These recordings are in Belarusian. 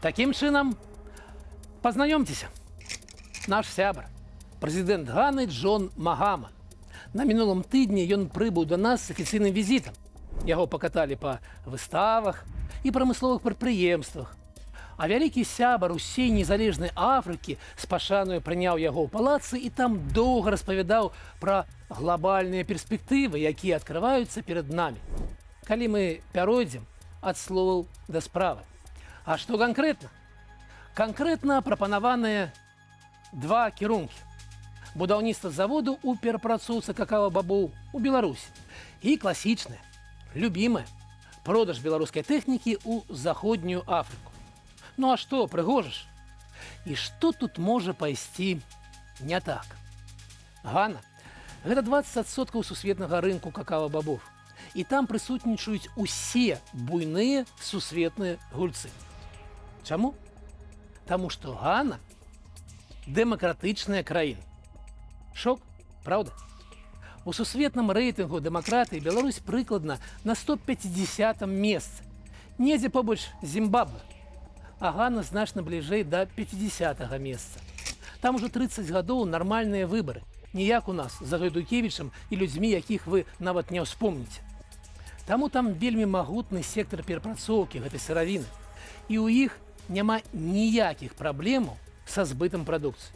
Таким чынам, пазнаёмцеся. Наш сябар, прэзідэнт Ганы Джон Магама. На мінулым тыдні ён прыбыў да нас з афіцыйным візітам. Яго пакаталі па выставах і прамысловых прадпрыемствах. А вялікі сябар усей незалежнай Афрыкі з пашаною прыняў яго ў палацы і там доўга распавядаў пра глобальныя перспектывы, якія адкрываюцца перад намі. Калі мы пяройдзем ад словаў да справы. А што канкрэтна? Канкрэтна прапанаваныя два кірункі. Будаўніцтва заводу ў перапрацоўцы какава-бабоў у Беларусі і класічнае, любімае продаж беларускай тэхнікі ў заходнюю Афрыку. Ну а што, прыгожа ж? І што тут можа пайсці не так? Гана – гэта 20% сусветнага рынку какава-бабов. І там прысутнічаюць усе буйныя сусветныя гульцы. Чаму? Таму што Гана – дэмакратычная краіна. Шок, правда? У сусветным рэйтынгу дэмакратыі Беларусь прыкладна на 150 месцы. Недзе побач Зімбабве. А Гана значна бліжэй да 50-го месца. Там ужо 30 гадоў нармальныя выбары. Не як у нас за Гайдукевічам і людзьмі, якіх вы нават не ўспомніце. Таму там вельмі магутны сектар перапрацоўкі гэтай сыравіны. І ў іх няма ніякіх праблемаў са збытам прадукцыі.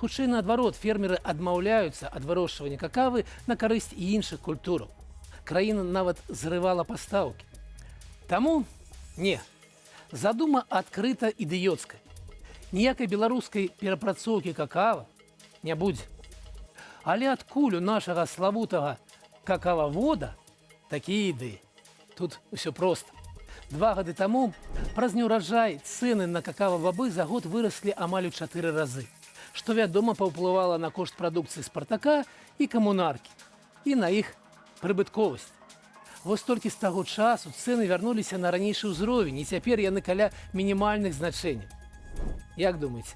Хутчэй наадварот, фермеры адмаўляюцца ад вырошчвання какавы на карысць і іншых культураў. Краіна нават зрывала пастаўкі. Таму не. Задума адкрыта ідыёцкая. Ніякай беларускай перапрацоўкі какава не будзе. Але адкуль у нашага славутага какававода такія ідэі? Тут усё проста. 2 гады таму праз неўраджай цэны на какава-бабы за год выраслі амаль у 4 разы. Што, вядома, паўплывала на кошт прадукцыі спартака і камунаркі, і на іх прыбытковасць. Вось толькі з таго часу цэны вярнуліся на ранейшы ўзровень, і цяпер яны каля мінімальных значэнняў. Як думаеце,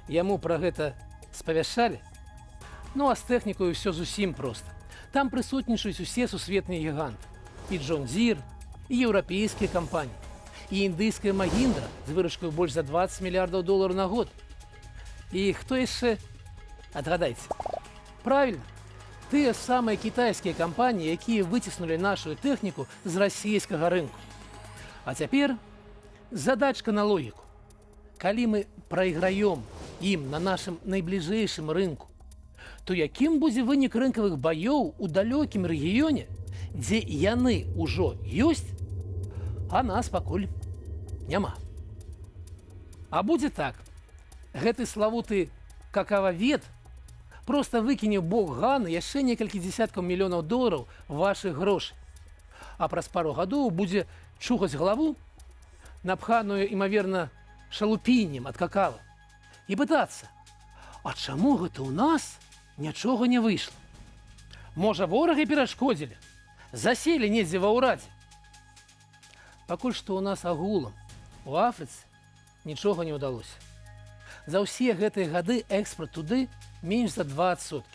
яму пра гэта спавяшчалі? Ну, а з тэхнікай усё зусім проста. Там прысутнічаюць усе сусветныя гіганты. І Джон Дзір, і еўрапейскія кампаніі, і індыйская Магіндра з выручкаю больш за 20 мільярдаў долараў на год. І хто яшчэ? Адгадайце. Правільна, тыя самыя кітайскія кампаніі, якія выціснулі нашу тэхніку з расійскага рынку. А цяпер задачка на логіку. Калі мы прайграем ім на нашым найбліжэйшым рынку, то якім будзе вынік рынкавых баёў у далёкім рэгіёне, дзе яны ўжо ёсць, а нас пакуль няма. А будзе так. Гэты славуты какававед проста выкіне ў бок Ганы яшчэ некалькі дзесяткаў мільёнаў долараў вашых грошай. А праз пару гадоў будзе чухаць галаву, напханую, імаверна, шалупіннем ад какава, і пытацца, а чаму гэта ў нас нічога не выйшла? Можа, ворагі перашкодзілі? Заселі недзе ва ўрадзе? Пакуль што ў нас агулам у Афрыцы нічога не ўдалося. За ўсе гэтыя гады экспарт туды менш за 2%.